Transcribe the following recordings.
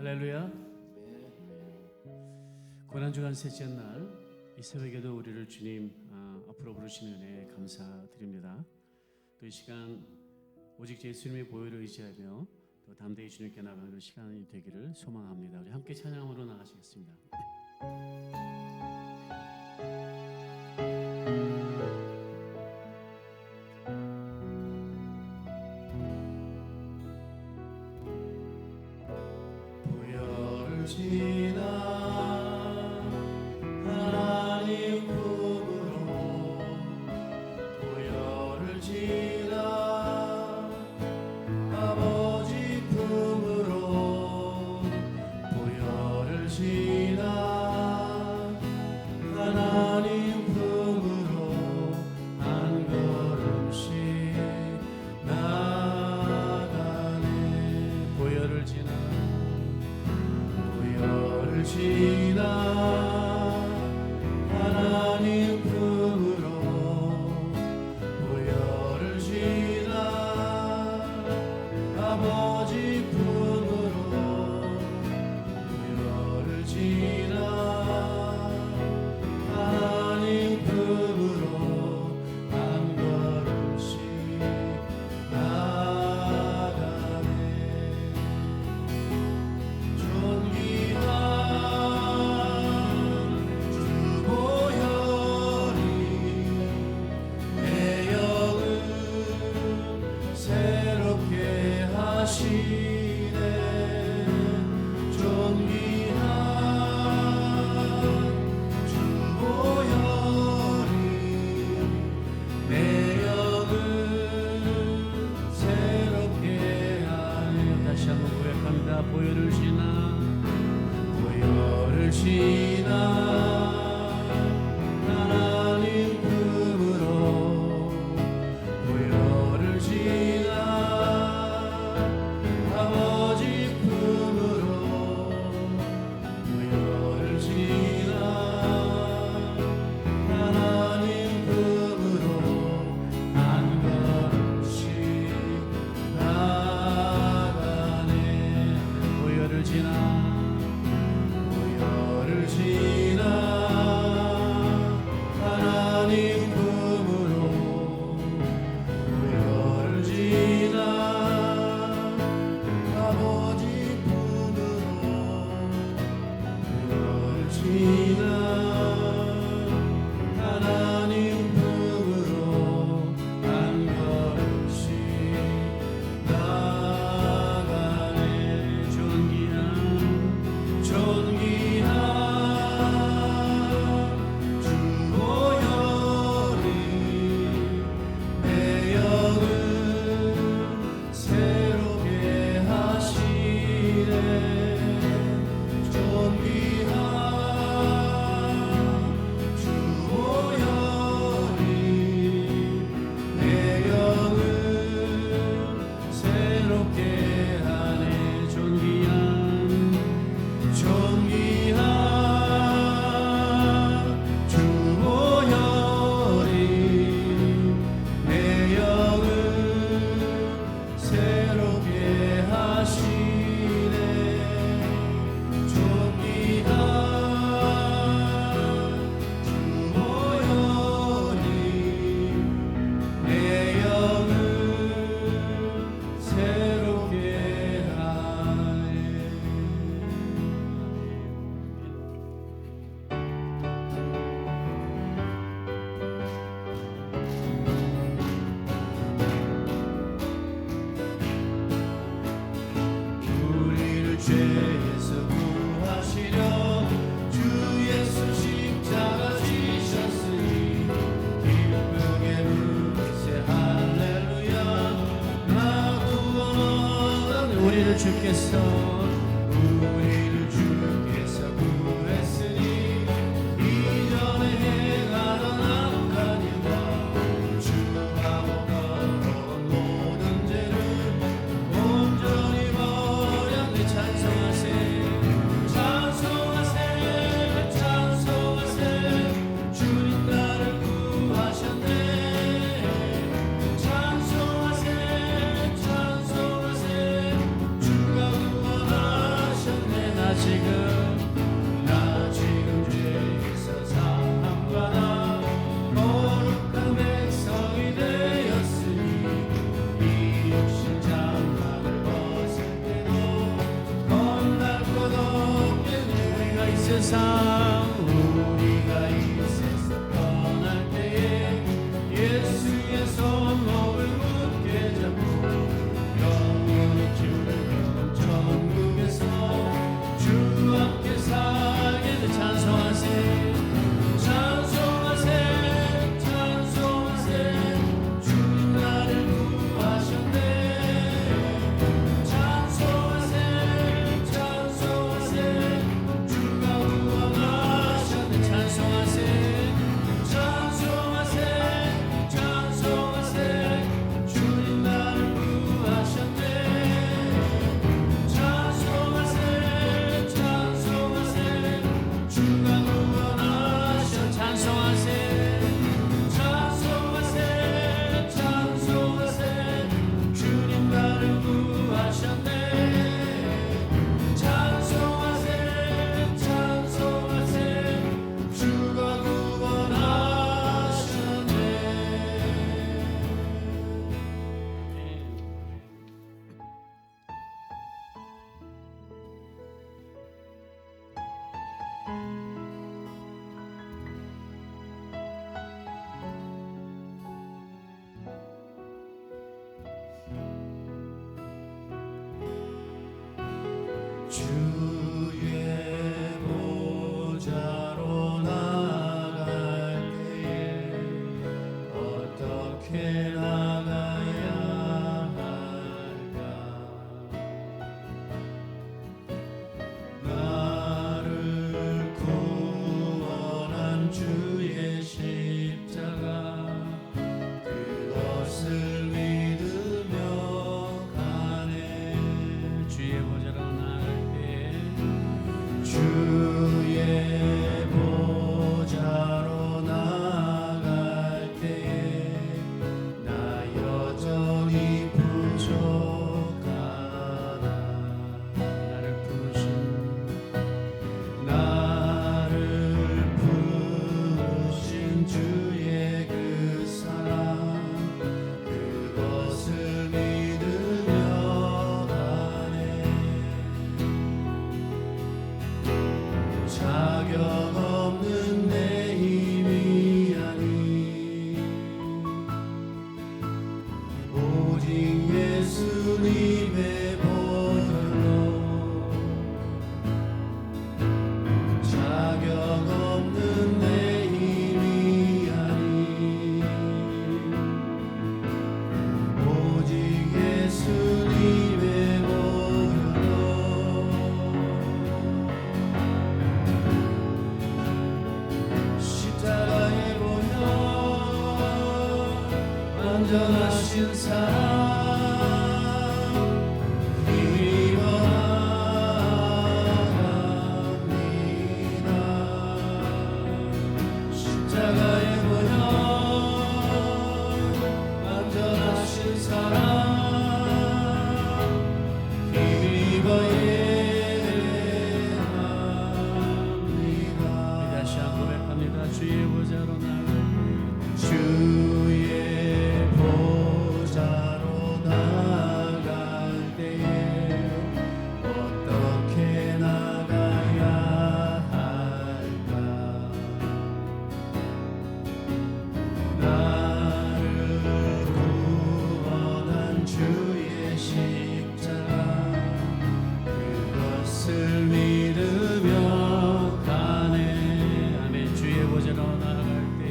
할렐루야. 고난주간 셋째 날 이 새벽에도 우리를 주님 앞으로 부르시는 은혜에 감사드립니다. 또 이 시간 오직 예수님의 보혈을 의지하며 또 담대히 주님께 나가는 그 시간이 되기를 소망합니다. 우리 함께 찬양으로 나가시겠습니다. 보혈을 지나 하나님 품으로 보혈을 지나 아버지 품으로 보혈을 지나 하나님 품으로 한 걸음씩 나가네. 보혈을 지나 보혈을 지나 하나님 품으로 보혈을 지나 아버지 품으로 보혈을 지나 하나님 품으로 한 걸음씩 나가네. 존귀한 주 보혈이 내 영을 새롭게 하시네. 존귀한 주 보혈이 내 영을 새롭게 하네. 다시 한번 고백합니다. 보혈을 지나 보혈을 지나 하나님 품으로 보혈을 지나 아버지 품으로 보혈을 지나 하나님 품으로 한 걸음씩 나가네. 보혈을 지나 보혈을 지나 하나님 품으로 보혈을 지나 아버지 품으로 보혈을 지나 하나님 품으로 한 걸음씩 나가네. 존귀한 주 보혈이 내 영을 새롭게 하시네. 존귀한 주 보혈이 내 영을 새롭게 하네. 존귀한 주 보혈이 내 영을 새롭게 하시네. 존귀한 주 보혈이 내 영을 새롭게 하네. 우리를 죄에서 구하시려 주 예수 십자가 지셨으니 기쁘게 부르세 할렐루야. 나 구원 얻었네. 우리를 주께서 구했으니 이전에 행하던 악한 일과 주하고 더러운 모든 죄를 온전히 버렸네. 찬송하세 찬송하세 찬송하세. 주님 나를 구하셨네. 찬송하세 찬송하세. 주가 구원하셨네. 세상 우리가 이 세상 떠날 때에 예수의 손목을 굳게 잡고 영원히 주를 믿는 천국에서 주 함께 살게 돼 찬송하세 찬송하세 찬송하세 주님 나를 구하셨네 찬송하세 찬송하세 주가 구원하셨네 찬송하세 찬송하세 찬송하세 주님 나를 구하셨네 찬송하세 찬송하세 주가 구원하셨네 찬송하세 찬송하세 찬송하세 주님 나를 구하셨네 찬송하세 찬송하세 주가 구원하셨네. 주의 보좌로 나갈 때에 어떻게 나가야 할까 나를 구원한 주의 십자가 그것을 믿으며 가네 주의 보좌로 나갈 때에 주의 보좌로 나갈 때에 나 여전히 부족하다 나를 부르신 주의 그 사랑 그것을 믿으며 가네 자격 없는 내 힘이 아니 오직 예수님의 보혈로 자격 없는 내 힘이 아니 오직 예수님의 보혈로 십자가의 보혈 완전하신 사랑 힘입어 나갑니다 십자가의 보혈 완전하신 사랑 힘입어 예배합니다 다시 한번 고백합니다 주의 보좌로 나갈 주의 보좌로 나갈 때에 어떻게 나가야 할까 나를 구원한 주의 십자가 그것을 믿으며 가네 아멘 주의 보좌로 나갈 때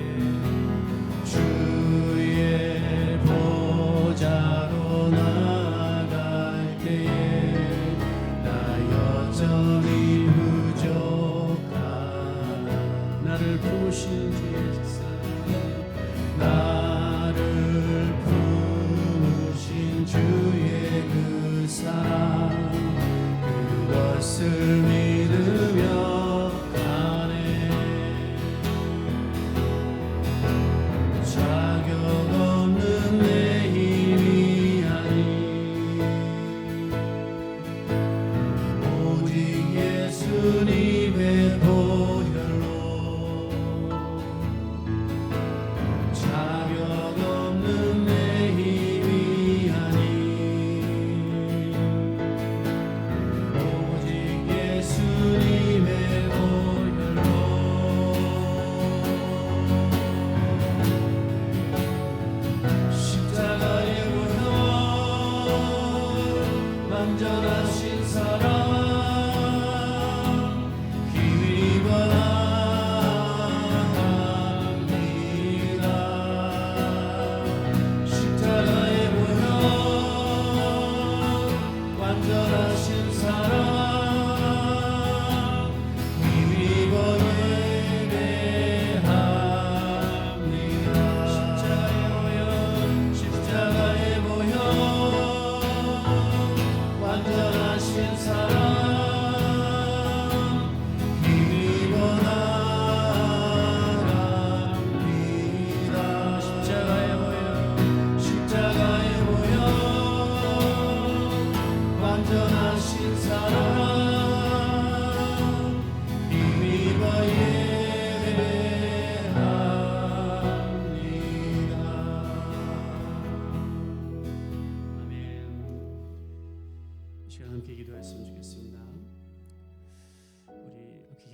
주의 보좌로 나갈 때에 나 여전히 부족하다 나를 부르신 주의 사랑 나를 부르신 주의 그 사랑 그것을 믿으며 가네 자격 없는 내 힘이 아니 오직 예수님의 보혈로 자격 없는 내 힘이 아니 오직 예수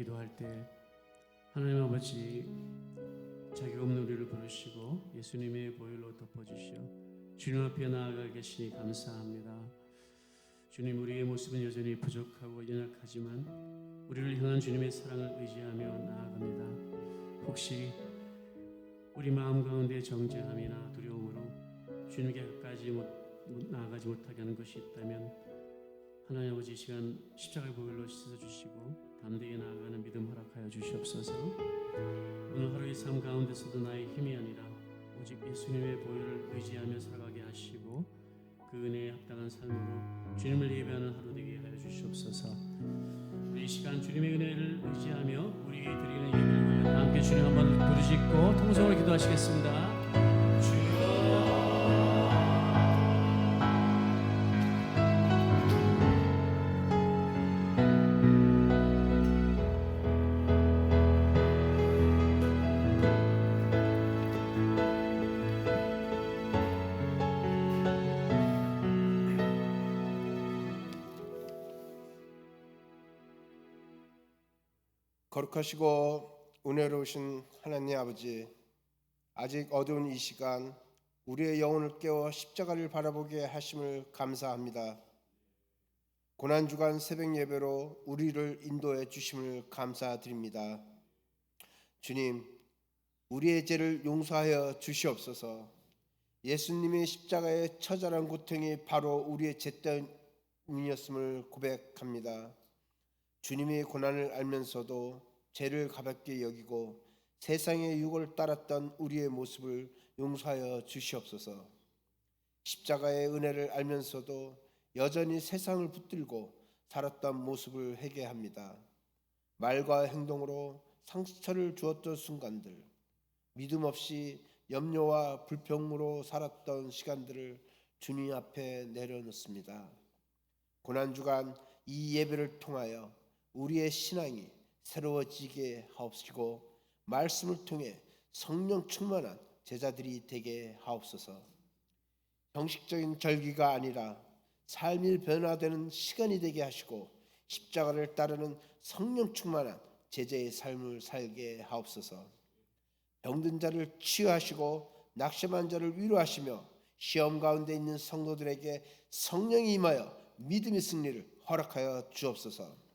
기도할 때 하나님 아버지 자격 없는 우리를 부르시고 예수님의 보혈로 덮어주시어 주님 앞에 나아가 계시니 감사합니다. 주님, 우리의 모습은 여전히 부족하고 연약하지만 우리를 향한 주님의 사랑을 의지하며 나아갑니다. 혹시 우리 마음 가운데 정죄함이나 두려움으로 주님께 가까이 나아가지 못하게 하는 것이 있다면 하나님 아버지, 이 시간 십자가의 보혈로 씻어주시고 담대히 나아가는 믿음 허락하여 주시옵소서. 오늘 하루의 삶 가운데서도 나의 힘이 아니라 오직 예수님의 보혈을 의지하며 살아가게 하시고 그 은혜에 합당한 삶으로 주님을 예배하는 하루 되게 하여 주시옵소서. 우리 이 시간 주님의 은혜를 의지하며 우리 드리는 예배를 위하여 함께 주님 한번 부르짖고 통성으로 기도하시겠습니다. 거룩하시고 은혜로우신 하나님 아버지, 아직 어두운 이 시간 우리의 영혼을 깨워 십자가를 바라보게 하심을 감사합니다. 고난주간 새벽 예배로 우리를 인도해 주심을 감사드립니다. 주님, 우리의 죄를 용서하여 주시옵소서. 예수님의 십자가의 처절한 고통이 바로 우리의 죄 때문이었음을 고백합니다. 주님의 고난을 알면서도 죄를 가볍게 여기고 세상의 유혹을 따랐던 우리의 모습을 용서하여 주시옵소서. 십자가의 은혜를 알면서도 여전히 세상을 붙들고 살았던 모습을 회개합니다. 말과 행동으로 상처를 주었던 순간들, 믿음 없이 염려와 불평으로 살았던 시간들을 주님 앞에 내려놓습니다. 고난주간 이 예배를 통하여 우리의 신앙이 새로워지게 하옵시고 말씀을 통해 성령 충만한 제자들이 되게 하옵소서. 형식적인 절기가 아니라 삶이 변화되는 시간이 되게 하시고 십자가를 따르는 성령 충만한 제자의 삶을 살게 하옵소서. 병든 자를 치유하시고 낙심한 자를 위로하시며 시험 가운데 있는 성도들에게 성령이 임하여 믿음의 승리를 허락하여 주옵소서.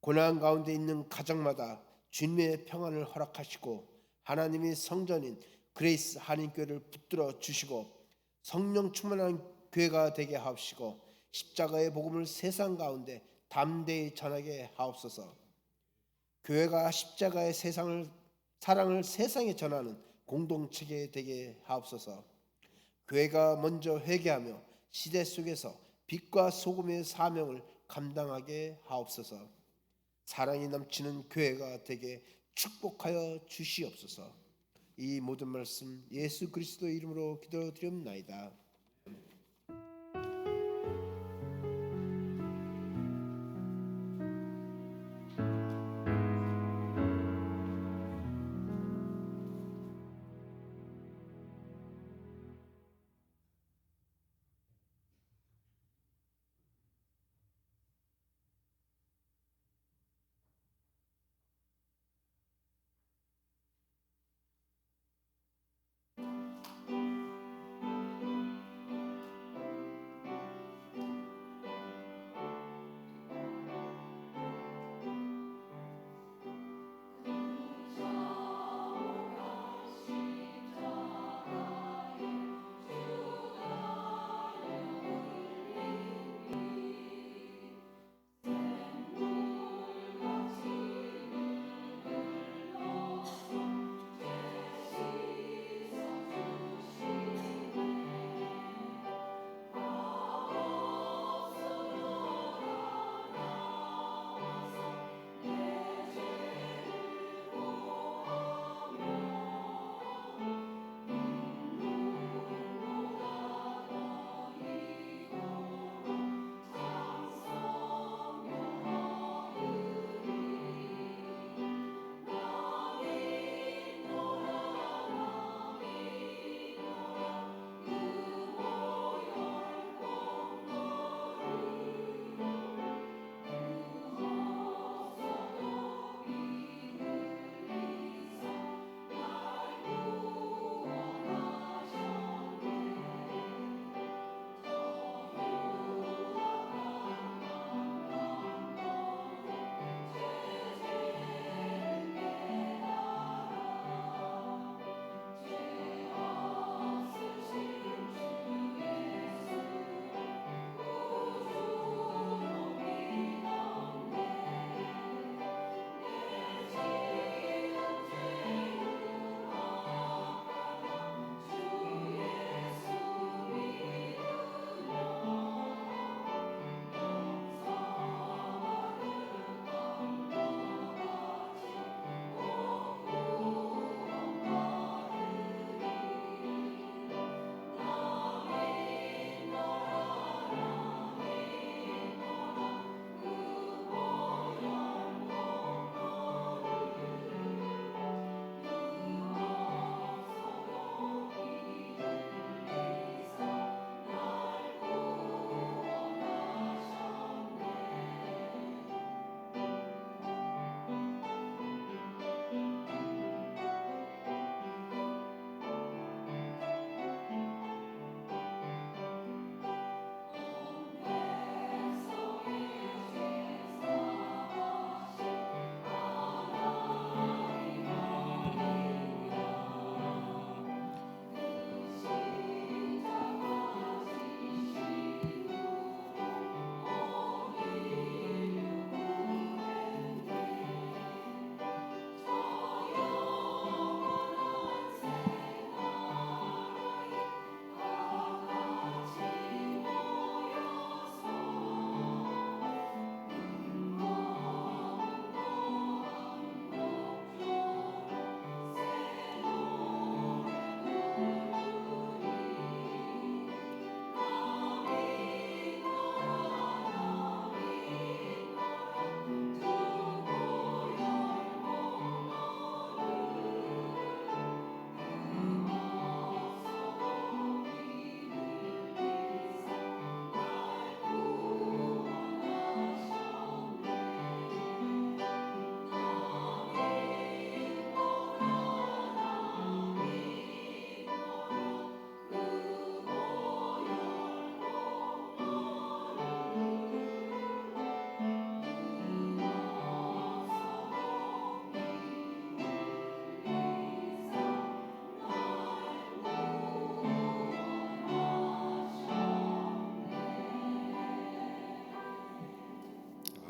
고난 가운데 있는 가정마다 주님의 평안을 허락하시고 하나님의 성전인 그레이스 한인교회를 붙들어 주시고 성령 충만한 교회가 되게 하옵시고 십자가의 복음을 세상 가운데 담대히 전하게 하옵소서. 교회가 십자가의 사랑을 세상에 전하는 공동체가 되게 하옵소서. 교회가 먼저 회개하며 시대 속에서 빛과 소금의 사명을 감당하게 하옵소서. 사랑이 넘치는 교회가 되게 축복하여 주시옵소서. 이 모든 말씀 예수 그리스도의 이름으로 기도드립나이다.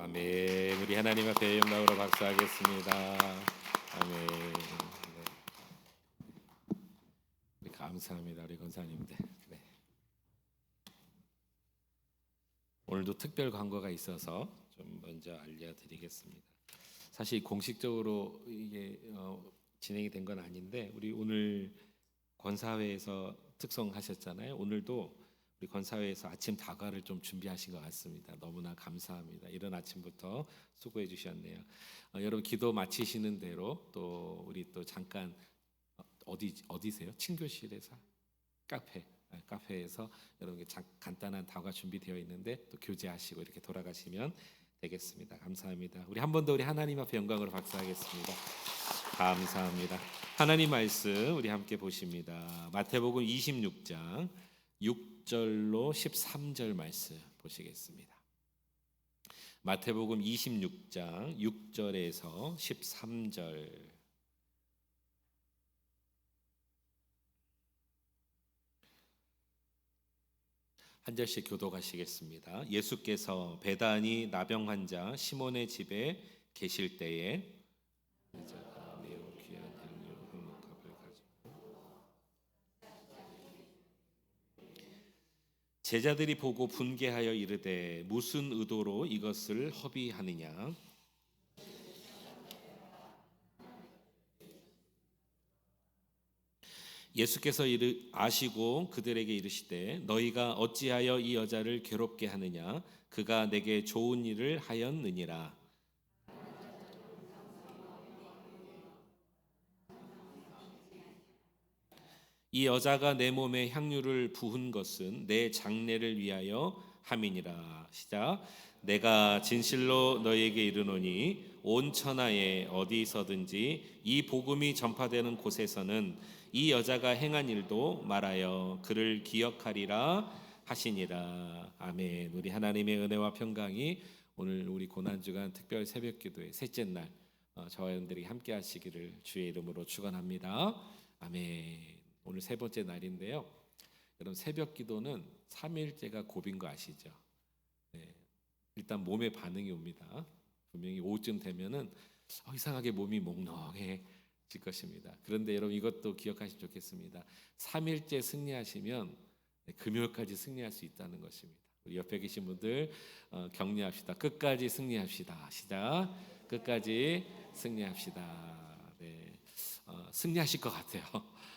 아멘. 우리 하나님 앞에 영광으로 박수하겠습니다. 아멘. 네. 우리 감사합니다, 우리 권사님들. 네. 오늘도 특별 광고가 있어서 좀 먼저 알려드리겠습니다. 사실 공식적으로 이게 진행이 된 건 아닌데 우리 오늘 권사회에서 특송하셨잖아요. 오늘도 우리 권사회에서 아침 다과를 좀 준비하신 것 같습니다. 너무나 감사합니다. 이른 아침부터 수고해 주셨네요. 여러분 기도 마치시는 대로 또 우리 또 잠깐 어디세요? 친교실에서 카페에서 여러분 간단한 다과 준비되어 있는데 또 교제하시고 이렇게 돌아가시면 되겠습니다. 감사합니다. 우리 한 번 더 우리 하나님 앞에 영광으로 박수하겠습니다. 감사합니다. 하나님 말씀 우리 함께 보십니다. 마태복음 26장 6절로 13절 말씀 보시겠습니다. 마태복음 26장 6절에서 13절. 한 절씩 교독하시겠습니다. 예수께서 베다니 나병 환자 시몬의 집에 계실 때에 여자가 매우 귀한 향유 흑목합을 가지고 제자들이 보고 분개하여 이르되 무슨 의도로 이것을 허비하느냐. 예수께서 아시고 그들에게 이르시되 너희가 어찌하여 이 여자를 괴롭게 하느냐. 그가 내게 좋은 일을 하였느니라. 이 여자가 내 몸에 향유를 부은 것은 내 장례를 위하여 함이니라. 시작. 내가 진실로 너희에게 이르노니 온 천하에 어디서든지 이 복음이 전파되는 곳에서는 이 여자가 행한 일도 말하여 그를 기억하리라 하시니라. 아멘. 우리 하나님의 은혜와 평강이 오늘 우리 고난주간 특별 새벽기도의 셋째 날 저와 여러분들이 함께 하시기를 주의 이름으로 축원합니다. 아멘. 오늘 세 번째 날인데요. 여러분 새벽기도는 3일째가 고비인 거 아시죠? 네. 일단 몸에 반응이 옵니다. 분명히 오후쯤 되면은 이상하게 몸이 몽롱해질 것입니다. 그런데 여러분 이것도 기억하시면 좋겠습니다. 3일째 승리하시면 금요일까지 승리할 수 있다는 것입니다. 우리 옆에 계신 분들 격려합시다. 끝까지 승리합시다. 시작. 끝까지 승리합시다. 네. 승리하실 것 같아요.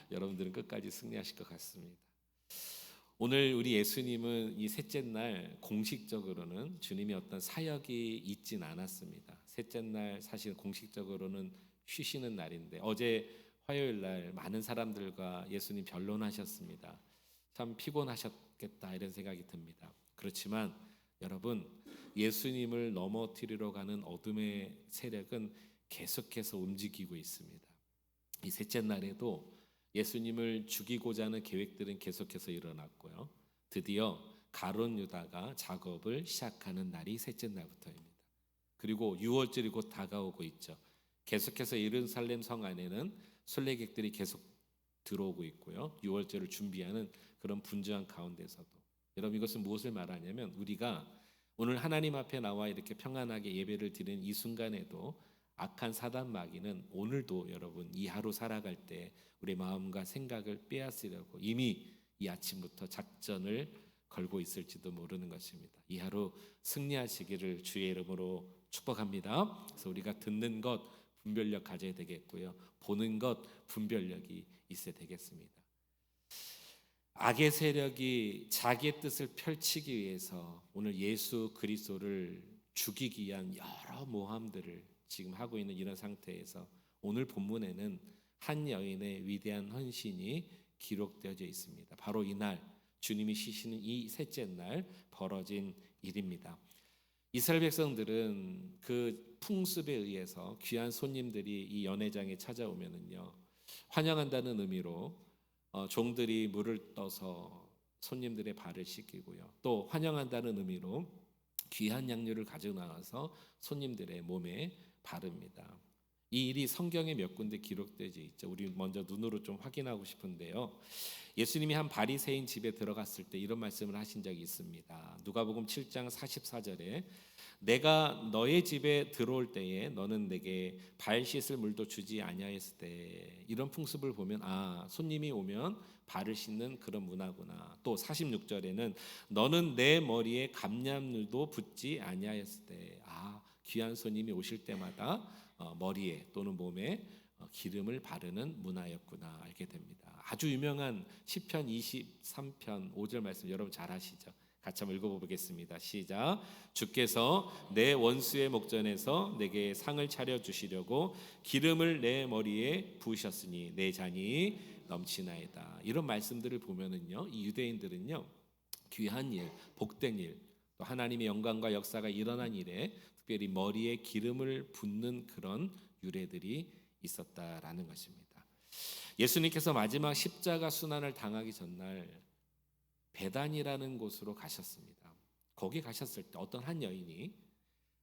여러분들은 끝까지 승리하실 것 같습니다. 오늘 우리 예수님은 이 셋째 날 공식적으로는 주님이 어떤 사역이 있진 않았습니다. 셋째 날 사실 공식적으로는 쉬시는 날인데 어제 화요일 날 많은 사람들과 예수님 변론하셨습니다. 참 피곤하셨겠다 이런 생각이 듭니다. 그렇지만 여러분 예수님을 넘어뜨리러 가는 어둠의 세력은 계속해서 움직이고 있습니다. 이 셋째 날에도 예수님을 죽이고자 하는 계획들은 계속해서 일어났고요. 드디어 가룟 유다가 작업을 시작하는 날이 셋째 날부터입니다. 그리고 유월절이 곧 다가오고 있죠. 계속해서 예루살렘 성 안에는 순례객들이 계속 들어오고 있고요. 유월절을 준비하는 그런 분주한 가운데서도 여러분 이것은 무엇을 말하냐면 우리가 오늘 하나님 앞에 나와 이렇게 평안하게 예배를 드리는 이 순간에도 악한 사단 마귀는 오늘도 여러분 이 하루 살아갈 때 우리 마음과 생각을 빼앗으려고 이미 이 아침부터 작전을 걸고 있을지도 모르는 것입니다. 이 하루 승리하시기를 주의 이름으로 축복합니다. 그래서 우리가 듣는 것 분별력 가져야 되겠고요. 보는 것 분별력이 있어야 되겠습니다. 악의 세력이 자기의 뜻을 펼치기 위해서 오늘 예수 그리스도를 죽이기 위한 여러 모함들을 지금 하고 있는 이런 상태에서 오늘 본문에는 한 여인의 위대한 헌신이 기록되어져 있습니다. 바로 이날 주님이 쉬시는 이 셋째 날 벌어진 일입니다. 이스라엘 백성들은 그 풍습에 의해서 귀한 손님들이 이 연회장에 찾아오면은요 환영한다는 의미로 종들이 물을 떠서 손님들의 발을 씻기고요. 또 환영한다는 의미로 귀한 양료를 가져 나와서 손님들의 몸에 바릅니다. 이 일이 성경에 몇 군데 기록되어 있죠. 우리 먼저 눈으로 좀 확인하고 싶은데요. 예수님이 한 바리새인 집에 들어갔을 때 이런 말씀을 하신 적이 있습니다. 누가복음 7장 44절에 내가 너의 집에 들어올 때에 너는 내게 발 씻을 물도 주지 아니하였을 때, 이런 풍습을 보면 손님이 오면 발을 씻는 그런 문화구나. 또 46절에는 너는 내 머리에 감람물도 붓지 아니하였을 때, 귀한 손님이 오실 때마다 머리에 또는 몸에 기름을 바르는 문화였구나 알게 됩니다. 아주 유명한 시편 23편 5절 말씀 여러분 잘 아시죠? 같이 한번 읽어보겠습니다. 시작. 주께서 내 원수의 목전에서 내게 상을 차려 주시려고 기름을 내 머리에 부으셨으니 내 잔이 넘치나이다. 이런 말씀들을 보면은요, 이 유대인들은요, 귀한 일, 복된 일, 또 하나님의 영광과 역사가 일어난 일에 특별히 머리에 기름을 붓는 그런 유래들이 있었다라는 것입니다. 예수님께서 마지막 십자가 순환을 당하기 전날 베단이라는 곳으로 가셨습니다. 거기 가셨을 때 어떤 한 여인이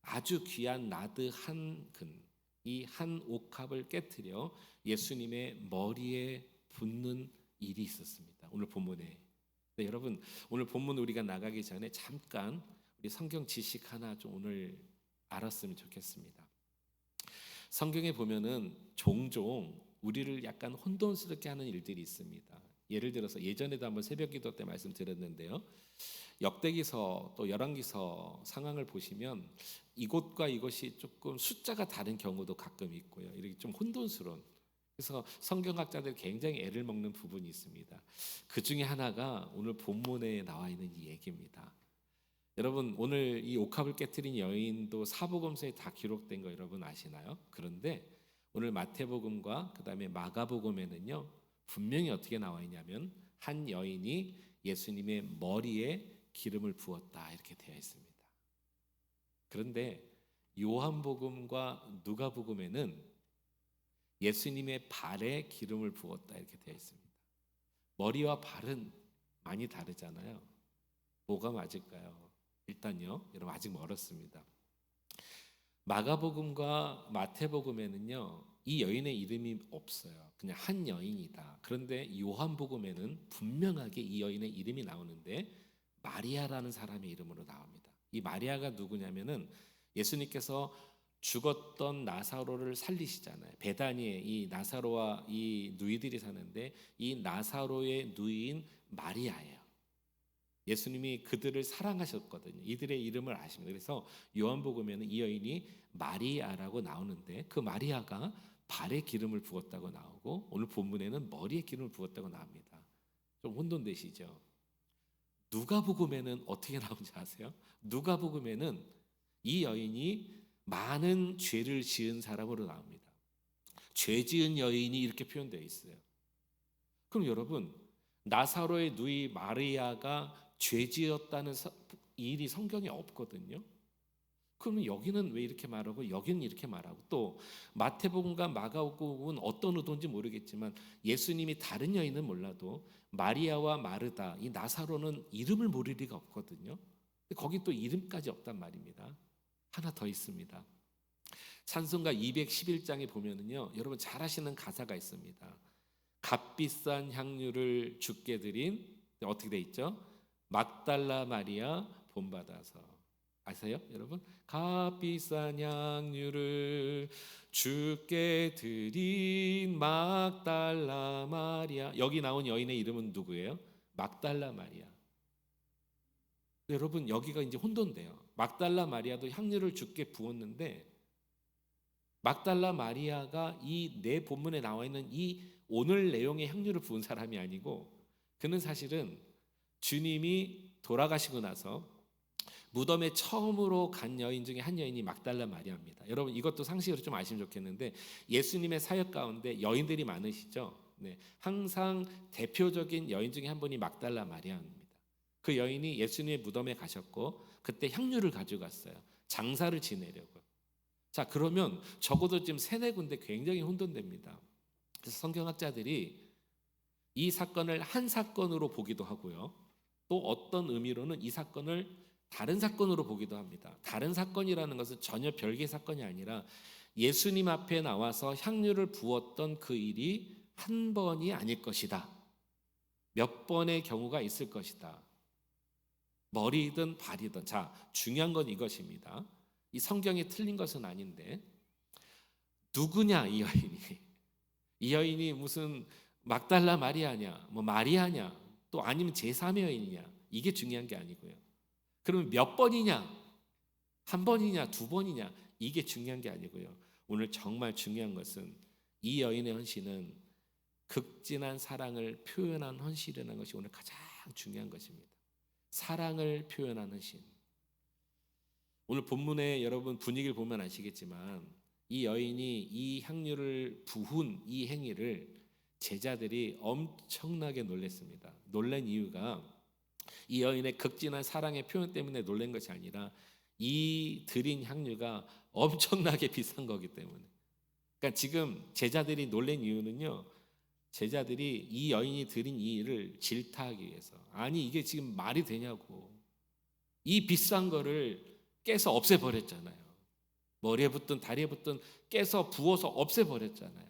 아주 귀한 나드 한 근, 이 한 옥합을 깨뜨려 예수님의 머리에 붓는 일이 있었습니다. 오늘 본문에. 네, 여러분, 오늘 본문 우리가 나가기 전에 잠깐 우리 성경 지식 하나 좀 오늘 알았으면 좋겠습니다. 성경에 보면은 종종 우리를 약간 혼돈스럽게 하는 일들이 있습니다. 예를 들어서 예전에도 한번 새벽기도 때 말씀드렸는데요. 역대기서 또 열왕기서 상황을 보시면 이곳과 이것이 조금 숫자가 다른 경우도 가끔 있고요. 이렇게 좀 혼돈스러운. 그래서 성경학자들이 굉장히 애를 먹는 부분이 있습니다. 그 중에 하나가 오늘 본문에 나와 있는 이 얘기입니다. 여러분, 오늘 이 옥합을 깨뜨린 여인도 사복음서에 다 기록된 거 여러분 아시나요? 그런데 오늘 마태복음과 그다음에 마가복음에는요, 분명히 어떻게 나와 있냐면 한 여인이 예수님의 머리에 기름을 부었다 이렇게 되어 있습니다. 그런데 요한복음과 누가복음에는 예수님의 발에 기름을 부었다 이렇게 되어 있습니다. 머리와 발은 많이 다르잖아요. 뭐가 맞을까요? 일단요, 여러분 아직 멀었습니다. 마가복음과 마태복음에는요, 이 여인의 이름이 없어요. 그냥 한 여인이다. 그런데 요한복음에는 분명하게 이 여인의 이름이 나오는데 마리아라는 사람의 이름으로 나옵니다. 이 마리아가 누구냐면은 예수님께서 죽었던 나사로를 살리시잖아요. 베다니에 이 나사로와 이 누이들이 사는데 이 나사로의 누이인 마리아예요. 예수님이 그들을 사랑하셨거든요. 이들의 이름을 아십니다. 그래서 요한복음에는 이 여인이 마리아라고 나오는데 그 마리아가 발에 기름을 부었다고 나오고 오늘 본문에는 머리에 기름을 부었다고 나옵니다. 좀 혼돈되시죠? 누가복음에는 어떻게 나오는지 아세요? 누가복음에는 이 여인이 많은 죄를 지은 사람으로 나옵니다. 죄 지은 여인이 이렇게 표현되어 있어요. 그럼 여러분, 나사로의 누이 마리아가 죄 지었다는 일이 성경에 없거든요. 그러면 여기는 왜 이렇게 말하고 여기는 이렇게 말하고, 또 마태복음과 마가복음은 어떤 의도인지 모르겠지만 예수님이 다른 여인은 몰라도 마리아와 마르다, 이 나사로는 이름을 모를 리가 없거든요. 거기 또 이름까지 없단 말입니다. 하나 더 있습니다. 찬송가 211장에 보면은요, 여러분 잘 아시는 가사가 있습니다. 값비싼 향유를 주께 드린, 어떻게 돼 있죠? 막달라 마리아 본받아서. 아세요, 여러분? 값비싼 향유를 주께 드린 막달라 마리아. 여기 나온 여인의 이름은 누구예요? 막달라 마리아. 여러분, 여기가 이제 혼돈돼요. 막달라 마리아도 향유를 주께 부었는데 막달라 마리아가 이 내 본문에 나와 있는 이 오늘 내용의 향유를 부은 사람이 아니고, 그는 사실은 주님이 돌아가시고 나서 무덤에 처음으로 간 여인 중에 한 여인이 막달라 마리아입니다. 여러분, 이것도 상식으로 좀 아시면 좋겠는데 예수님의 사역 가운데 여인들이 많으시죠? 네, 항상 대표적인 여인 중에 한 분이 막달라 마리아입니다. 그 여인이 예수님의 무덤에 가셨고 그때 향유를 가져갔어요. 장사를 지내려고. 자, 그러면 적어도 지금 3-4군데 굉장히 혼돈됩니다. 그래서 성경학자들이 이 사건을 한 사건으로 보기도 하고요, 또 어떤 의미로는 이 사건을 다른 사건으로 보기도 합니다. 다른 사건이라는 것은 전혀 별개의 사건이 아니라 예수님 앞에 나와서 향유를 부었던 그 일이 한 번이 아닐 것이다. 몇 번의 경우가 있을 것이다. 머리든 발이든. 자, 중요한 건 이것입니다. 이 성경이 틀린 것은 아닌데 누구냐 이 여인이. 이 여인이 무슨 막달라 마리아냐, 뭐 마리아냐, 또 아니면 제3의 여인이냐, 이게 중요한 게 아니고요. 그러면 몇 번이냐, 한 번이냐, 두 번이냐, 이게 중요한 게 아니고요. 오늘 정말 중요한 것은 이 여인의 헌신은 극진한 사랑을 표현한 헌신이라는 것이 오늘 가장 중요한 것입니다. 사랑을 표현한 헌신. 오늘 본문에 여러분 분위기를 보면 아시겠지만 이 여인이 이 향유를 부은 이 행위를 제자들이 엄청나게 놀랐습니다. 놀란 이유가 이 여인의 극진한 사랑의 표현 때문에 놀란 것이 아니라 이 드린 향유가 엄청나게 비싼 거기 때문에. 그러니까 지금 제자들이 놀란 이유는요, 제자들이 이 여인이 드린 이 일을 질타하기 위해서. 아니 이게 지금 말이 되냐고. 이 비싼 거를 깨서 없애버렸잖아요. 머리에 붙든 다리에 붙든 깨서 부어서 없애버렸잖아요.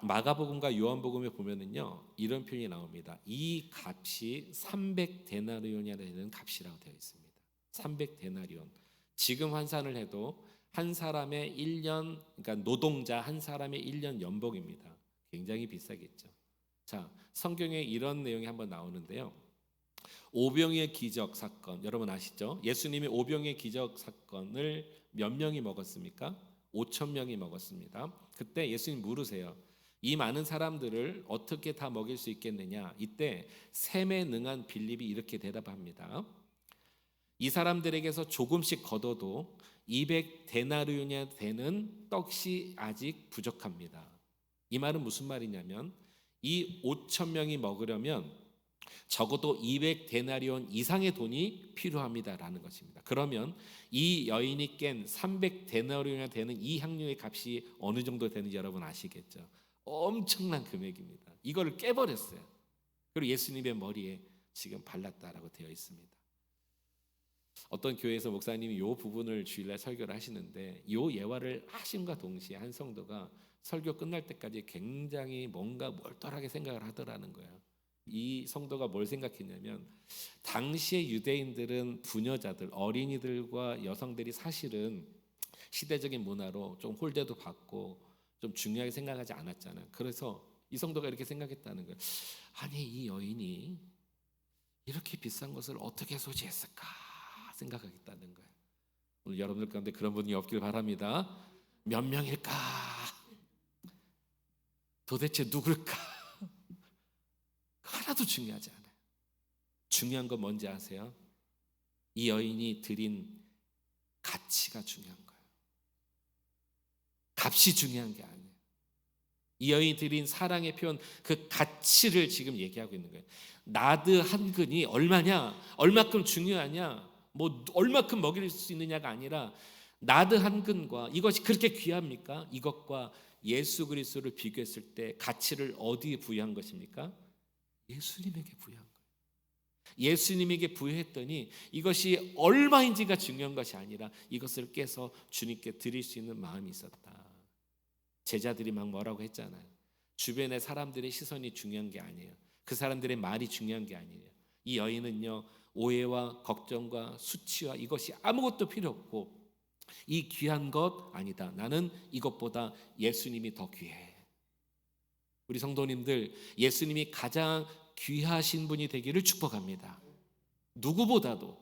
마가복음과 요한복음에 보면은요 이런 표현이 나옵니다. 이 값이 300데나리온이라는 값이라고 되어 있습니다. 300데나리온. 지금 환산을 해도 한 사람의 1년, 그러니까 노동자 한 사람의 1년 연봉입니다. 굉장히 비싸겠죠. 자, 성경에 이런 내용이 한번 나오는데요. 오병이의 기적 사건, 여러분 아시죠? 예수님이 오병이의 기적 사건을 몇 명이 먹었습니까? 5,000명이 먹었습니다. 그때 예수님 물으세요. 이 많은 사람들을 어떻게 다 먹일 수 있겠느냐? 이때 셈에 능한 빌립이 이렇게 대답합니다. 이 사람들에게서 조금씩 걷어도 200데나리온이 되는 떡이 아직 부족합니다. 이 말은 무슨 말이냐면 이 5,000명이 먹으려면 적어도 200데나리온 이상의 돈이 필요합니다라는 것입니다. 그러면 이 여인이 깬 300데나리온이 되는 이 향유의 값이 어느 정도 되는지 여러분 아시겠죠? 엄청난 금액입니다. 이거를 깨버렸어요. 그리고 예수님의 머리에 지금 발랐다라고 되어 있습니다. 어떤 교회에서 목사님이 이 부분을 주일날 설교를 하시는데 이 예화를 하심과 동시에 한 성도가 설교 끝날 때까지 굉장히 뭔가 몰두하게 생각을 하더라는 거예요. 이 성도가 뭘 생각했냐면 당시의 유대인들은 부녀자들, 어린이들과 여성들이 사실은 시대적인 문화로 좀 홀대도 받고 좀 중요하게 생각하지 않았잖아요. 그래서 이 성도가 이렇게 생각했다는 거예요. 아니 이 여인이 이렇게 비싼 것을 어떻게 소지했을까 생각하겠다는 거예요. 오늘 여러분들 가운데 그런 분이 없길 바랍니다. 몇 명일까? 도대체 누굴까? 하나도 중요하지 않아요. 중요한 건 뭔지 아세요? 이 여인이 드린 가치가 중요한 거예요. 값이 중요한 게 아니에요. 이 여인이 드린 사랑의 표현, 그 가치를 지금 얘기하고 있는 거예요. 나드 한 근이 얼마냐, 얼마큼 중요하냐, 뭐 얼마큼 먹일 수 있느냐가 아니라 나드 한 근과 이것이 그렇게 귀합니까? 이것과 예수 그리스도를 비교했을 때 가치를 어디에 부여한 것입니까? 예수님에게 부여한 거예요. 예수님에게 부여했더니 이것이 얼마인지가 중요한 것이 아니라 이것을 깨서 주님께 드릴 수 있는 마음이 있었다. 제자들이 막 뭐라고 했잖아요. 주변의 사람들의 시선이 중요한 게 아니에요. 그 사람들의 말이 중요한 게 아니에요. 이 여인은요 오해와 걱정과 수치와 이것이 아무것도 필요 없고 이 귀한 것 아니다. 나는 이것보다 예수님이 더 귀해. 우리 성도님들 예수님이 가장 귀하신 분이 되기를 축복합니다. 누구보다도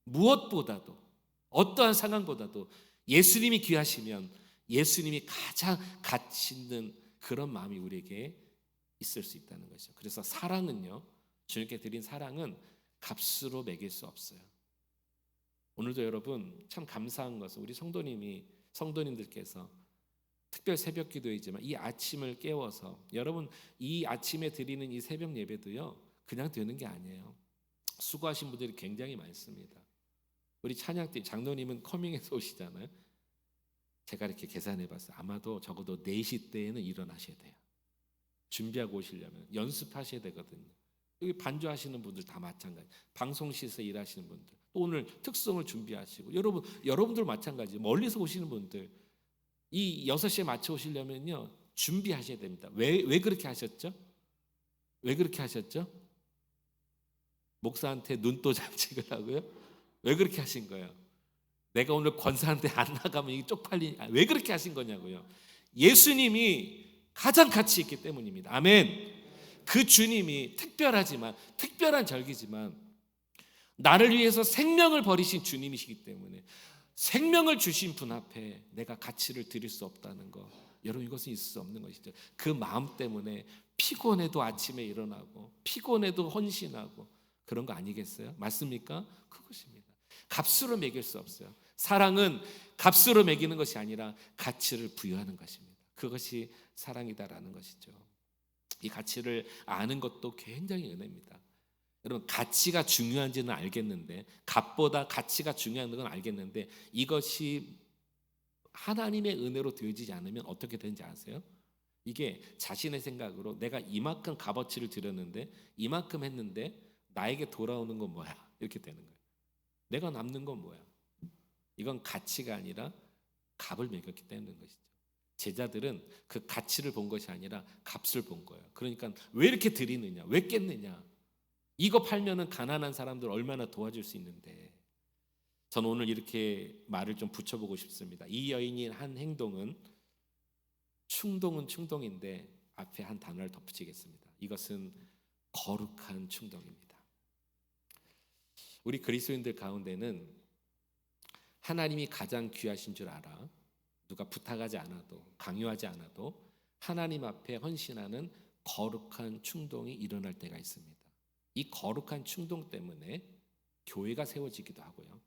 무엇보다도 어떠한 상황보다도 예수님이 귀하시면 예수님이 가장 가치 있는 그런 마음이 우리에게 있을 수 있다는 것이죠. 그래서 사랑은요 주님께 드린 사랑은 값으로 매길 수 없어요. 오늘도 여러분 참 감사한 것은 우리 성도님들께서 특별 새벽 기도이지만 이 아침을 깨워서 여러분 이 아침에 드리는 이 새벽 예배도요 그냥 되는 게 아니에요. 수고하신 분들이 굉장히 많습니다. 우리 찬양팀 장로님은 커밍에서 오시잖아요. 제가 이렇게 계산해 봤어요. 아마도 적어도 4시 때에는 일어나셔야 돼요. 준비하고 오시려면 연습하셔야 되거든요. 여기 반주하시는 분들 다 마찬가지. 방송실에서 일하시는 분들, 또 오늘 특성을 준비하시고 여러분들 마찬가지. 멀리서 오시는 분들 이 6시에 맞춰 오시려면요 준비하셔야 됩니다. 왜 그렇게 하셨죠? 왜 그렇게 하셨죠? 목사한테 눈도장 찍으라고요? 왜 그렇게 하신 거예요? 내가 오늘 권사한테 안 나가면 이게 쪽팔리니 왜 그렇게 하신 거냐고요? 예수님이 가장 가치 있기 때문입니다. 아멘. 그 주님이 특별한 절기지만 나를 위해서 생명을 버리신 주님이시기 때문에 생명을 주신 분 앞에 내가 가치를 드릴 수 없다는 거, 여러분 이것은 있을 수 없는 것이죠. 그 마음 때문에 피곤해도 아침에 일어나고 피곤해도 헌신하고 그런 거 아니겠어요? 맞습니까? 그것입니다. 값으로 매길 수 없어요. 사랑은 값으로 매기는 것이 아니라 가치를 부여하는 것입니다. 그것이 사랑이다라는 것이죠. 이 가치를 아는 것도 굉장히 은혜입니다. 여러분 가치가 중요한지는 알겠는데, 값보다 가치가 중요한 건 알겠는데, 이것이 하나님의 은혜로 되어지지 않으면 어떻게 되는지 아세요? 이게 자신의 생각으로 내가 이만큼 값어치를 들였는데 이만큼 했는데 나에게 돌아오는 건 뭐야? 이렇게 되는 거예요. 내가 남는 건 뭐야? 이건 가치가 아니라 값을 매겼기 때문인 것이죠. 제자들은 그 가치를 본 것이 아니라 값을 본 거예요. 그러니까 왜 이렇게 드리느냐? 왜 깼느냐? 이거 팔면은 가난한 사람들 얼마나 도와줄 수 있는데. 저는 오늘 이렇게 말을 좀 붙여보고 싶습니다. 이 여인이 한 행동은 충동은 충동인데 앞에 한 단어를 덧붙이겠습니다. 이것은 거룩한 충동입니다. 우리 그리스도인들 가운데는 하나님이 가장 귀하신 줄 알아. 누가 부탁하지 않아도 강요하지 않아도 하나님 앞에 헌신하는 거룩한 충동이 일어날 때가 있습니다. 이 거룩한 충동 때문에 교회가 세워지기도 하고요.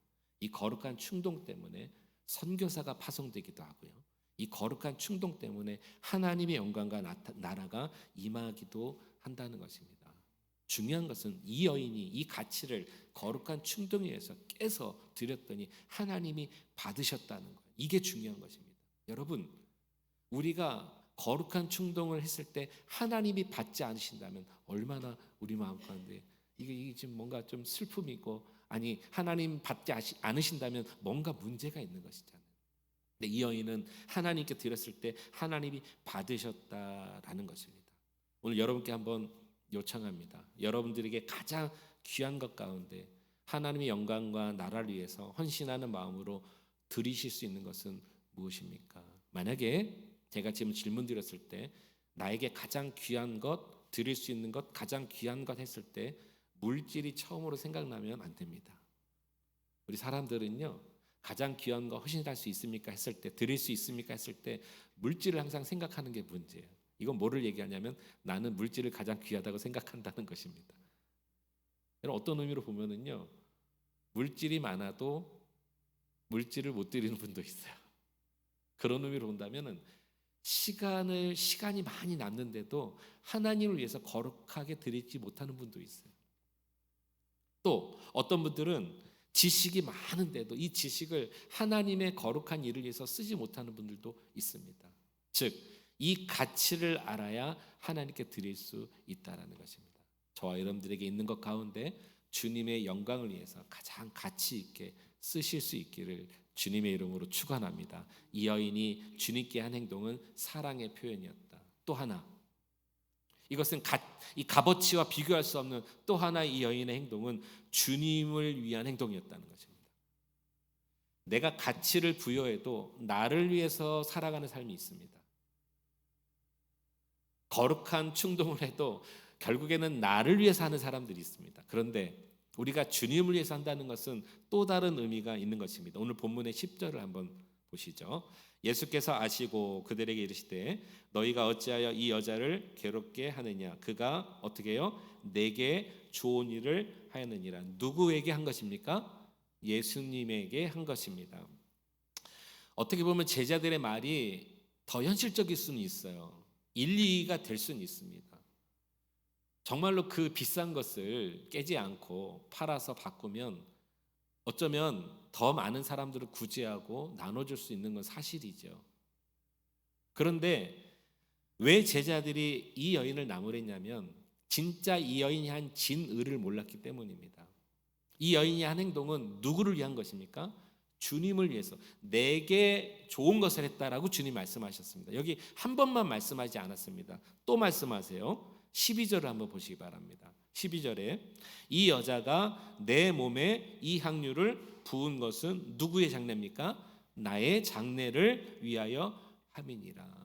이 거룩한 충동 때문에 선교사가 파송되기도 하고요. 이 거룩한 충동 때문에 하나님의 영광과 나라가 임하기도 한다는 것입니다. 중요한 것은 이 여인이 이 가치를 거룩한 충동에 의해서 깨서 드렸더니 하나님이 받으셨다는 거예요. 이게 중요한 것입니다. 여러분, 우리가 거룩한 충동을 했을 때 하나님이 받지 않으신다면 얼마나 우리 마음 가운데 이게 지금 뭔가 좀 슬픔이 있고, 아니 하나님 받지 않으신다면 뭔가 문제가 있는 것이잖아요. 근데 이 여인은 하나님께 드렸을 때 하나님이 받으셨다라는 것입니다. 오늘 여러분께 한번 요청합니다. 여러분들에게 가장 귀한 것 가운데 하나님의 영광과 나라를 위해서 헌신하는 마음으로 드리실 수 있는 것은 무엇입니까? 만약에 제가 지금 질문 드렸을 때 나에게 가장 귀한 것, 드릴 수 있는 것, 가장 귀한 것 했을 때 물질이 처음으로 생각나면 안 됩니다. 우리 사람들은요, 가장 귀한 거 헌신할 수 있습니까 했을 때, 드릴 수 있습니까 했을 때 물질을 항상 생각하는 게 문제예요. 이건 뭐를 얘기하냐면 나는 물질을 가장 귀하다고 생각한다는 것입니다. 어떤 의미로 보면은요, 물질이 많아도 물질을 못 드리는 분도 있어요. 그런 의미로 본다면은 시간이 많이 남는데도 하나님을 위해서 거룩하게 드리지 못하는 분도 있어요. 또 어떤 분들은 지식이 많은데도 이 지식을 하나님의 거룩한 일을 위해서 쓰지 못하는 분들도 있습니다. 즉, 이 가치를 알아야 하나님께 드릴 수 있다라는 것입니다. 저와 여러분들에게 있는 것 가운데 주님의 영광을 위해서 가장 가치 있게 쓰실 수 있기를 주님의 이름으로 축원합니다. 이 여인이 주님께 한 행동은 사랑의 표현이었다. 또 하나, 이것은 이 값어치와 비교할 수 없는 또 하나 이 여인의 행동은 주님을 위한 행동이었다는 것입니다. 내가 가치를 부여해도 나를 위해서 살아가는 삶이 있습니다. 거룩한 충동을 해도 결국에는 나를 위해서 하는 사람들이 있습니다. 그런데 우리가 주님을 위해서 한다는 것은 또 다른 의미가 있는 것입니다. 오늘 본문의 10절을 한번 보시죠. 예수께서 아시고 그들에게 이르시되 너희가 어찌하여 이 여자를 괴롭게 하느냐. 그가 어떻게 해요? 내게 좋은 일을 하였느니라. 누구에게 한 것입니까? 예수님에게 한 것입니다. 어떻게 보면 제자들의 말이 더 현실적일 수는 있어요. 일리가 될 수는 있습니다. 정말로 그 비싼 것을 깨지 않고 팔아서 바꾸면 어쩌면 더 많은 사람들을 구제하고 나눠줄 수 있는 건 사실이죠. 그런데 왜 제자들이 이 여인을 나무랬냐면 진짜 이 여인이 한 진의를 몰랐기 때문입니다. 이 여인이 한 행동은 누구를 위한 것입니까? 주님을 위해서 내게 좋은 것을 했다라고 주님 말씀하셨습니다. 여기 한 번만 말씀하지 않았습니다. 또 말씀하세요. 12절을 한번 보시기 바랍니다. 12절에 이 여자가 내 몸에 이 향유를 부은 것은 누구의 장례입니까? 나의 장례를 위하여 함이니라.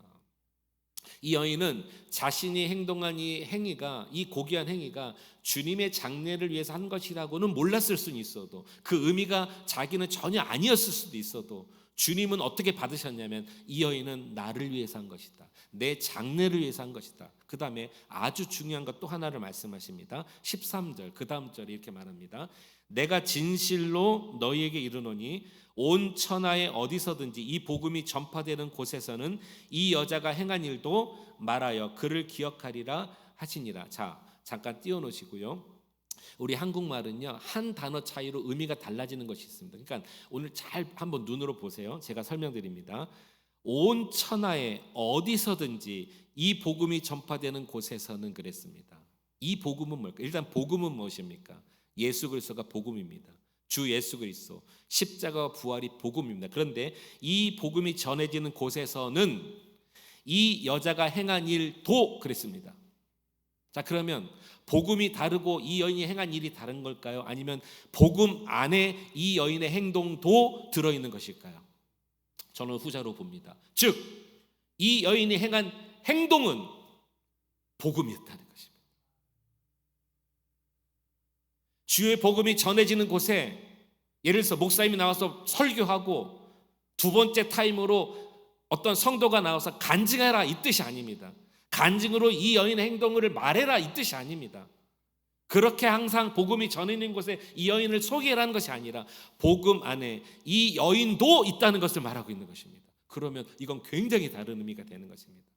이 여인은 자신이 행동한 이 행위가, 이 고귀한 행위가 주님의 장례를 위해서 한 것이라고는 몰랐을 수는 있어도, 그 의미가 자기는 전혀 아니었을 수도 있어도, 주님은 어떻게 받으셨냐면 이 여인은 나를 위해서 한 것이다, 내 장례를 위해서 한 것이다. 그 다음에 아주 중요한 것 또 하나를 말씀하십니다. 13절 그 다음 절에 이렇게 말합니다. 내가 진실로 너희에게 이르노니 온 천하에 어디서든지 이 복음이 전파되는 곳에서는 이 여자가 행한 일도 말하여 그를 기억하리라 하시니라. 자, 잠깐 띄워놓으시고요. 우리 한국말은요, 한 단어 차이로 의미가 달라지는 것이 있습니다. 그러니까 오늘 잘 한번 눈으로 보세요. 제가 설명드립니다. 온 천하에 어디서든지 이 복음이 전파되는 곳에서는 그랬습니다. 이 복음은 뭘까? 일단 복음은 무엇입니까? 예수 그리스도가 복음입니다. 주 예수 그리스도 십자가와 부활이 복음입니다. 그런데 이 복음이 전해지는 곳에서는 이 여자가 행한 일도 그랬습니다. 자, 그러면 복음이 다르고 이 여인이 행한 일이 다른 걸까요? 아니면 복음 안에 이 여인의 행동도 들어있는 것일까요? 저는 후자로 봅니다. 즉, 이 여인이 행한 행동은 복음이었다는 것입니다. 주의 복음이 전해지는 곳에 예를 들어서 목사님이 나와서 설교하고 두 번째 타임으로 어떤 성도가 나와서 간증하라 이 뜻이 아닙니다. 간증으로 이 여인의 행동을 말해라 이 뜻이 아닙니다. 그렇게 항상 복음이 전해지는 곳에 이 여인을 소개하라는 것이 아니라 복음 안에 이 여인도 있다는 것을 말하고 있는 것입니다. 그러면 이건 굉장히 다른 의미가 되는 것입니다.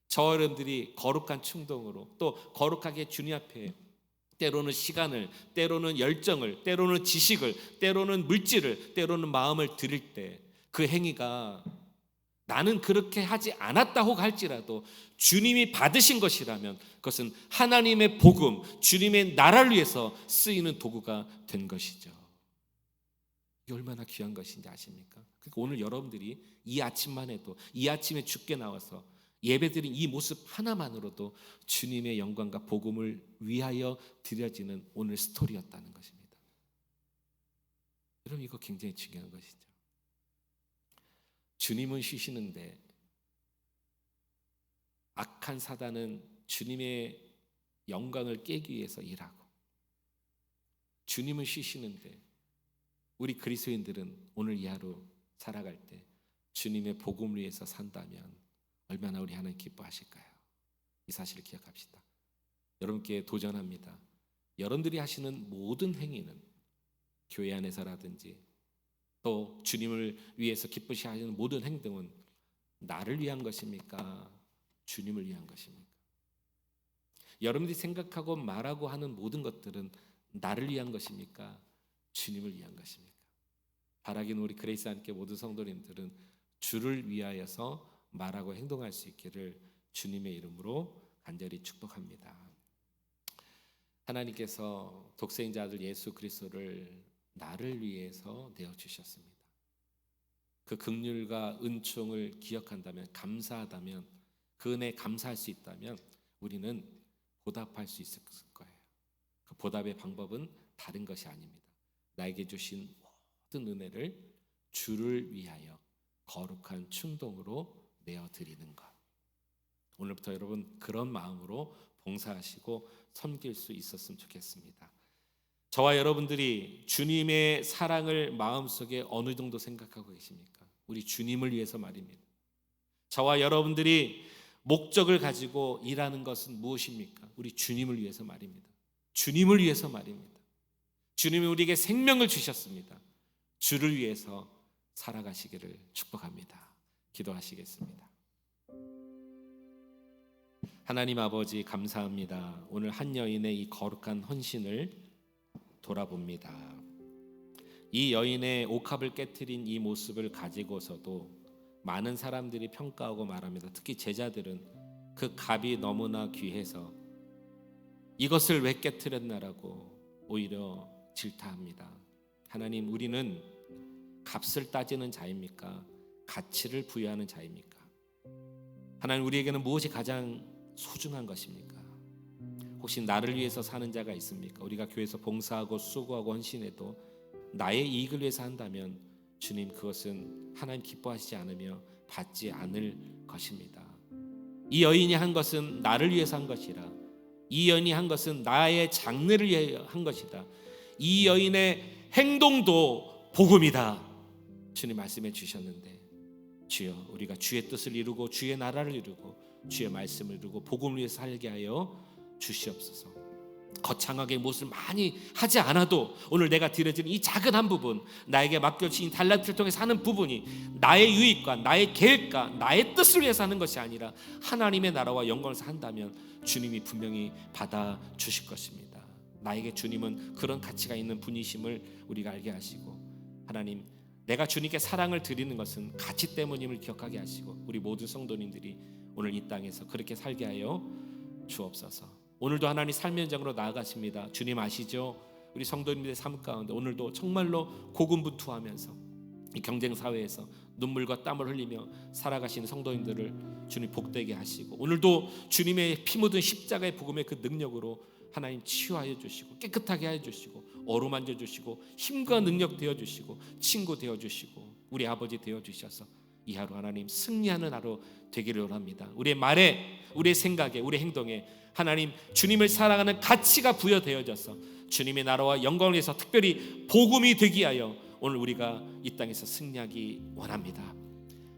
저와 여러분들이 거룩한 충동으로 또 거룩하게 주님 앞에 때로는 시간을, 때로는 열정을, 때로는 지식을, 때로는 물질을, 때로는 마음을 드릴 때 그 행위가 나는 그렇게 하지 않았다고 할지라도 주님이 받으신 것이라면 그것은 하나님의 복음, 주님의 나라를 위해서 쓰이는 도구가 된 것이죠. 이게 얼마나 귀한 것인지 아십니까? 그러니까 오늘 여러분들이 이 아침만 해도, 이 아침에 주께 나와서 예배드린 이 모습 하나만으로도 주님의 영광과 복음을 위하여 드려지는 오늘 스토리였다는 것입니다. 여러분, 이거 굉장히 중요한 것이죠. 주님은 쉬시는데 악한 사단은 주님의 영광을 깨기 위해서 일하고, 주님은 쉬시는데 우리 그리스도인들은 오늘 이 하루 살아갈 때 주님의 복음을 위해서 산다면 얼마나 우리 하나님 기뻐하실까요? 이 사실을 기억합시다. 여러분께 도전합니다. 여러분들이 하시는 모든 행위는 교회 안에서라든지 또 주님을 위해서 기쁘시 하시는 모든 행동은 나를 위한 것입니까? 주님을 위한 것입니까? 여러분들이 생각하고 말하고 하는 모든 것들은 나를 위한 것입니까? 주님을 위한 것입니까? 바라기는 우리 그레이스 함께 모든 성도님들은 주를 위하여서 말하고 행동할 수 있기를 주님의 이름으로 간절히 축복합니다. 하나님께서 독생자 아들 예수 그리스도를 나를 위해서 내어주셨습니다. 그 긍휼과 은총을 기억한다면, 감사하다면, 그 은혜에 감사할 수 있다면 우리는 보답할 수 있을 거예요. 그 보답의 방법은 다른 것이 아닙니다. 나에게 주신 모든 은혜를 주를 위하여 거룩한 충동으로 내어드리는 것. 오늘부터 여러분 그런 마음으로 봉사하시고 섬길 수 있었으면 좋겠습니다. 저와 여러분들이 주님의 사랑을 마음속에 어느 정도 생각하고 계십니까? 우리 주님을 위해서 말입니다. 저와 여러분들이 목적을 가지고 일하는 것은 무엇입니까? 우리 주님을 위해서 말입니다. 주님을 위해서 말입니다. 주님이 우리에게 생명을 주셨습니다. 주를 위해서 살아가시기를 축복합니다. 기도하시겠습니다. 하나님 아버지, 감사합니다. 오늘 한 여인의 이 거룩한 헌신을 돌아봅니다. 이 여인의 옥합을 깨트린 이 모습을 가지고서도 많은 사람들이 평가하고 말합니다. 특히 제자들은 그 갑이 너무나 귀해서 이것을 왜 깨트렸나라고 오히려 질타합니다. 하나님, 우리는 값을 따지는 자입니까? 가치를 부여하는 자입니까? 하나님, 우리에게는 무엇이 가장 소중한 것입니까? 혹시 나를 위해서 사는 자가 있습니까? 우리가 교회에서 봉사하고 수고하고 헌신해도 나의 이익을 위해서 한다면 주님, 그것은 하나님 기뻐하시지 않으며 받지 않을 것입니다. 이 여인이 한 것은 나를 위해서 한 것이라, 이 여인이 한 것은 나의 장래를 위해 한 것이다. 이 여인의 행동도 복음이다. 주님 말씀해 주셨는데, 주여, 우리가 주의 뜻을 이루고 주의 나라를 이루고 주의 말씀을 이루고 복음을 위해서 살게 하여 주시옵소서. 거창하게 무엇을 많이 하지 않아도 오늘 내가 드려지는 이 작은 한 부분, 나에게 맡겨진 달란트를 통해 사는 부분이 나의 유익과 나의 계획과 나의 뜻을 위해서 하는 것이 아니라 하나님의 나라와 영광을 한다면 주님이 분명히 받아주실 것입니다. 나에게 주님은 그런 가치가 있는 분이심을 우리가 알게 하시고, 하나님, 내가 주님께 사랑을 드리는 것은 가치 때문임을 기억하게 하시고, 우리 모든 성도님들이 오늘 이 땅에서 그렇게 살게 하여 주옵소서. 오늘도 하나님 삶의 현장으로 나아가십니다. 주님 아시죠? 우리 성도님들의 삶 가운데 오늘도 정말로 고군분투하면서 이 경쟁 사회에서 눈물과 땀을 흘리며 살아가시는 성도님들을 주님 복되게 하시고, 오늘도 주님의 피 묻은 십자가의 복음의 그 능력으로 하나님 치유하여 주시고 깨끗하게 하여 주시고 어루만져 주시고 힘과 능력 되어 주시고 친구 되어 주시고 우리 아버지 되어 주셔서 이 하루 하나님 승리하는 하루 되기를 원합니다. 우리의 말에, 우리의 생각에, 우리의 행동에 하나님 주님을 사랑하는 가치가 부여되어져서 주님의 나라와 영광을 위해서 특별히 복음이 되게 하여 오늘 우리가 이 땅에서 승리하기 원합니다.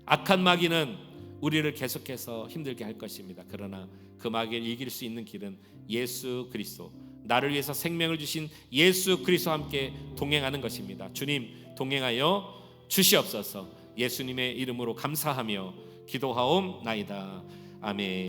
악한 마귀는 우리를 계속해서 힘들게 할 것입니다. 그러나 그 마귀를 이길 수 있는 길은 예수 그리스도, 나를 위해서 생명을 주신 예수 그리스도와 함께 동행하는 것입니다. 주님 동행하여 주시옵소서. 예수님의 이름으로 감사하며 기도하옵나이다. 아멘.